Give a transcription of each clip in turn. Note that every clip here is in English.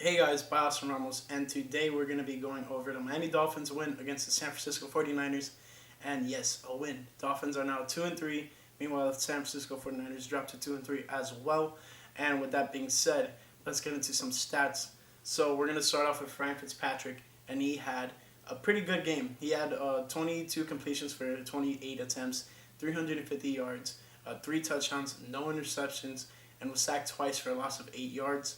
Hey guys, Bios from Ramos, and today we're going to be going over the Miami Dolphins win against the San Francisco 49ers. And yes, a win. Dolphins are now 2-3. Meanwhile, the San Francisco 49ers dropped to 2-3 as well. And with that being said, let's get into some stats. So we're going to start off with Ryan Fitzpatrick, and he had a pretty good game. He had 22 completions for 28 attempts, 350 yards, 3 touchdowns, no interceptions, and was sacked twice for a loss of 8 yards.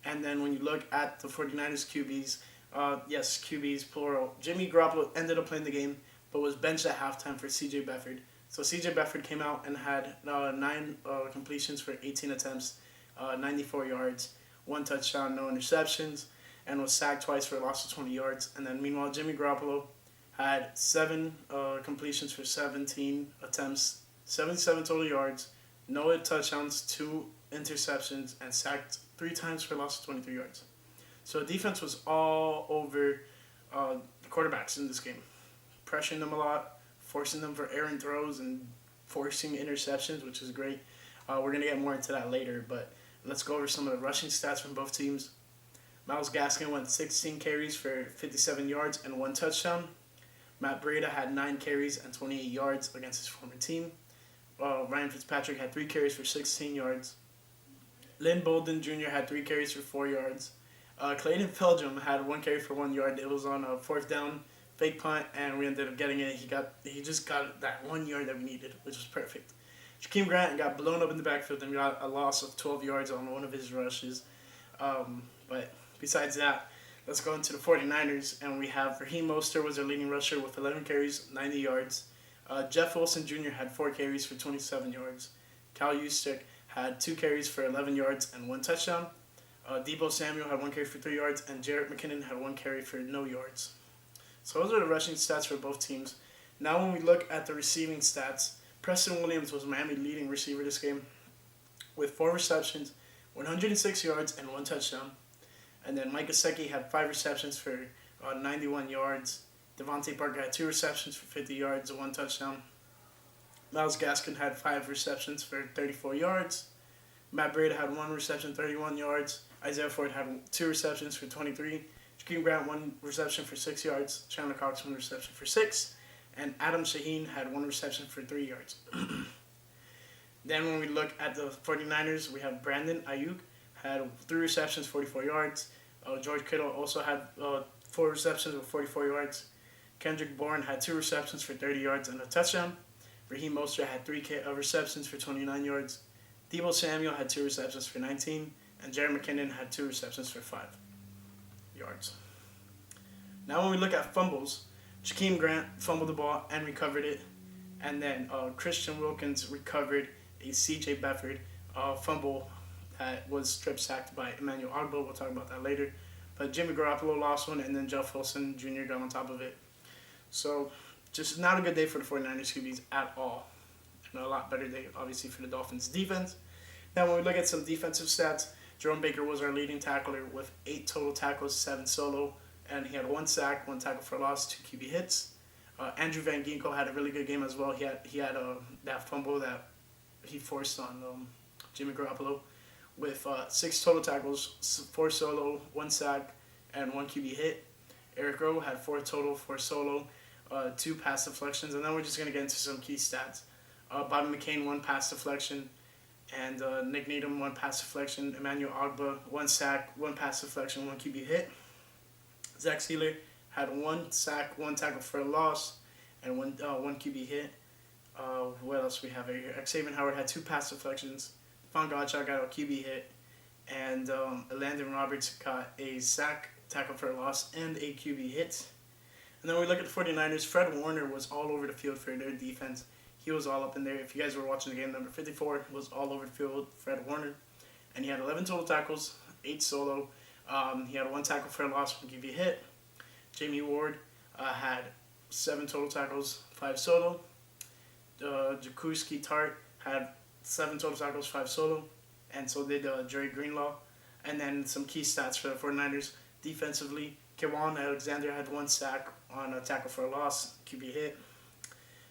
And then when you look at the 49ers QBs, yes, QBs, plural, Jimmy Garoppolo ended up playing the game, but was benched at halftime for C.J. Beathard. So C.J. Beathard came out and had 9 completions for 18 attempts, 94 yards, 1 touchdown, no interceptions, and was sacked twice for a loss of 20 yards. And then meanwhile, Jimmy Garoppolo had 7 completions for 17 attempts, 77 total yards, no touchdowns, 2 interceptions, and sacked 3 times for a loss of 23 yards. So the defense was all over the quarterbacks in this game, pressuring them a lot, forcing them for errant throws, and forcing interceptions, which is great. We're going to get more into that later, but let's go over some of the rushing stats from both teams. Myles Gaskin went 16 carries for 57 yards and 1 touchdown. Matt Breida had 9 carries and 28 yards against his former team. Ryan Fitzpatrick had 3 carries for 16 yards. Lynn Bolden Jr. had 3 carries for 4 yards. Clayton Feldrum had 1 carry for 1 yard. It was on a 4th down fake punt, and we ended up getting it. He just got that 1 yard that we needed, which was perfect. Jakeem Grant got blown up in the backfield and got a loss of 12 yards on one of his rushes. But besides that, let's go into the 49ers, and we have Raheem Mostert was their leading rusher with 11 carries, 90 yards. Jeff Wilson Jr. had 4 carries for 27 yards. Cal Juszczyk had 2 carries for 11 yards and 1 touchdown. Deebo Samuel had 1 carry for 3 yards, and Jerick McKinnon had 1 carry for no yards. So those are the rushing stats for both teams. Now when we look at the receiving stats, Preston Williams was Miami's leading receiver this game with 4 receptions, 106 yards, and 1 touchdown. And then Mike Gesicki had 5 receptions for 91 yards. Devontae Parker had 2 receptions for 50 yards and 1 touchdown. Myles Gaskin had 5 receptions for 34 yards. Matt Breida had 1 reception, 31 yards. Isaiah Ford had 2 receptions for 23. Jakeem Grant 1 reception for 6 yards. Chandler Cox 1 reception for 6. And Adam Shaheen had 1 reception for 3 yards. Then when we look at the 49ers, we have Brandon Ayuk had 3 receptions, 44 yards. George Kittle also had 4 receptions with 44 yards. Kendrick Bourne had 2 receptions for 30 yards and a touchdown. Raheem Mostert had 3 receptions for 29 yards. Deebo Samuel had 2 receptions for 19. And Jerick McKinnon had 2 receptions for 5 yards. Now when we look at fumbles, Jakeem Grant fumbled the ball and recovered it. And then Christian Wilkins recovered a C.J. Beathard fumble that was strip sacked by Emmanuel Ogbah. We'll talk about that later. But Jimmy Garoppolo lost one, and then Jeff Wilson Jr. got on top of it. So just not a good day for the 49ers QBs at all. And a lot better day, obviously, for the Dolphins defense. Now, when we look at some defensive stats, Jerome Baker was our leading tackler with 8 total tackles, 7 solo, and he had 1 sack, 1 tackle for a loss, 2 QB hits. Andrew Van Ginkel had a really good game as well. He had that fumble that he forced on Jimmy Garoppolo with 6 total tackles, 4 solo, 1 sack, and 1 QB hit. Eric Rowe had 4 total, 4 solo, 2 pass deflections, and then we're just going to get into some key stats. Bobby McCain, 1 pass deflection, and Nick Needham, 1 pass deflection. Emmanuel Ogbah, 1 sack, 1 pass deflection, 1 QB hit. Zach Sealer had 1 sack, 1 tackle for a loss, and 1 QB hit. What else we have here? Xavier Howard had 2 pass deflections. Von Godchaux got a QB hit, and Landon Roberts got a sack, tackle for a loss, and a QB hit. And then we look at the 49ers. Fred Warner was all over the field for their defense. He was all up in there. If you guys were watching the game, number 54 was all over the field, Fred Warner. And he had 11 total tackles, 8 solo. He had 1 tackle for a loss, 1 QB hit. Jamie Ward had 7 total tackles, 5 solo. Jakuski Tart had 7 total tackles, 5 solo. And so did Jerry Greenlaw. And then some key stats for the 49ers. Defensively, Kwan Alexander had 1 sack on a tackle for a loss, QB hit.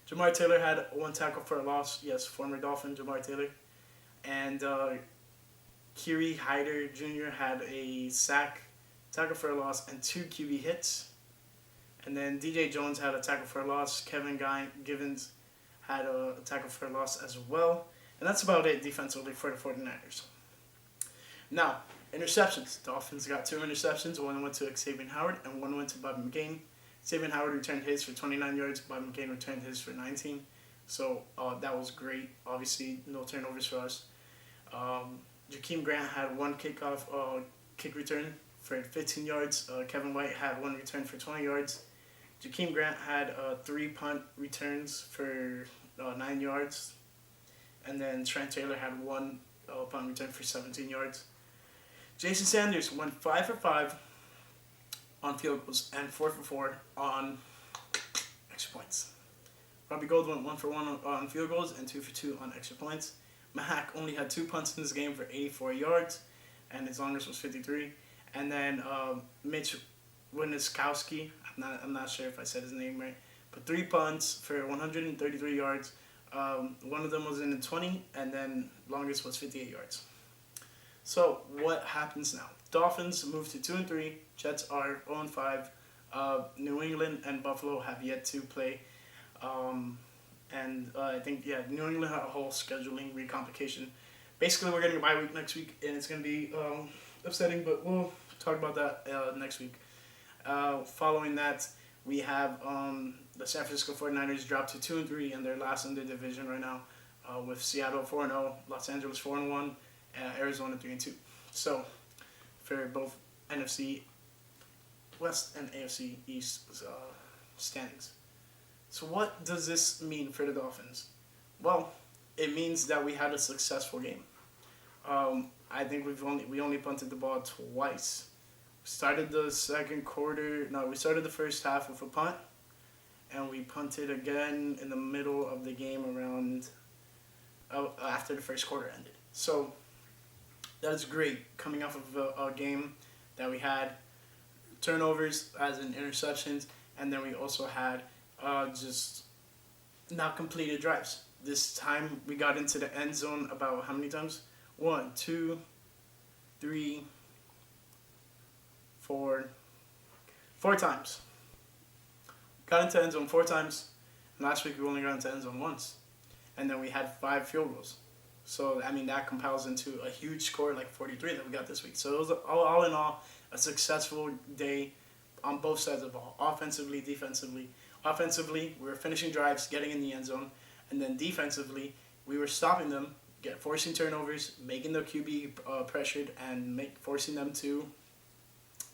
Jamar Taylor had 1 tackle for a loss. Yes, former Dolphin Jamar Taylor. And Kiri Hyder Jr. had a sack tackle for a loss, and 2 QB hits. And then DJ Jones had a tackle for a loss. Kevin Givens had a tackle for a loss as well. And that's about it defensively for the 49ers. Now, interceptions. Dolphins got 2 interceptions. One went to Xavier Howard and one went to Bobby McCain. Xavier Howard returned his for 29 yards. Bobby McCain returned his for 19. So that was great. Obviously, no turnovers for us. Jakeem Grant had 1 kick return for 15 yards. Kevin White had 1 return for 20 yards. Jakeem Grant had 3 punt returns for 9 yards. And then Trent Taylor had 1 punt return for 17 yards. Jason Sanders went 5 for 5 on field goals and 4 for 4 on extra points. Robbie Gould went 1 for 1 on field goals and 2 for 2 on extra points. Mahak only had 2 punts in this game for 84 yards, and his longest was 53. And then Mitch Winuskowski, I'm not sure if I said his name right, but 3 punts for 133 yards. One of them was in the 20, and then longest was 58 yards. So what happens now? Dolphins move to 2-3. Jets are 0-5. New England and Buffalo have yet to play. I think New England had a whole scheduling recomplication. Basically, we're getting a bye week next week, and it's going to be upsetting, but we'll talk about that next week. Following that, we have the San Francisco 49ers dropped to 2-3, and they're last in the division right now, with Seattle 4-0, Los Angeles 4-1, Arizona 3-2. So, for both NFC West and AFC East standings. So what does this mean for the Dolphins? Well, it means that we had a successful game. I think we only punted the ball twice. We started the first half with a punt, and we punted again in the middle of the game around after the first quarter ended. So that's great, coming off of a game that we had turnovers as in interceptions, and then we also had just not completed drives. This time we got into the end zone about how many times? 1, 2, 3, 4 times. Got into end zone 4 times. And last week we only got into end zone once. And then we had 5 field goals. So, I mean, that compiles into a huge score like 43 that we got this week. So it was all in all a successful day on both sides of the ball, offensively, defensively. Offensively, we were finishing drives, getting in the end zone. And then defensively, we were stopping them, forcing turnovers, making the QB pressured, and forcing them to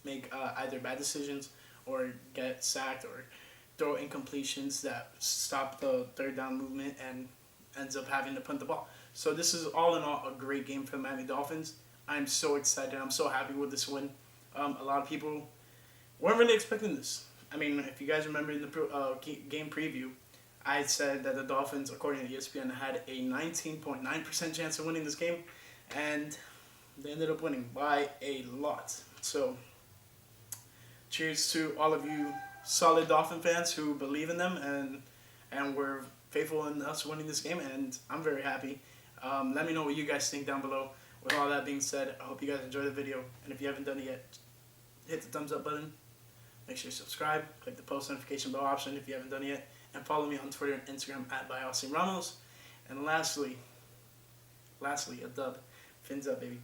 make either bad decisions or get sacked or throw incompletions that stop the third down movement and ends up having to punt the ball. So this is all in all a great game for the Miami Dolphins. I'm so excited. I'm so happy with this win. A lot of people weren't really expecting this. I mean, if you guys remember in the game preview, I said that the Dolphins, according to ESPN, had a 19.9% chance of winning this game, and they ended up winning by a lot. So, cheers to all of you solid Dolphin fans who believe in them and were faithful in us winning this game, and I'm very happy. Let me know what you guys think down below. With all that being said, I hope you guys enjoy the video, and if you haven't done it yet, hit the thumbs up button. Make sure you subscribe, click the post notification bell option if you haven't done it yet, and follow me on Twitter and Instagram @ByAussieRamos. And lastly, a dub. Fins up, baby.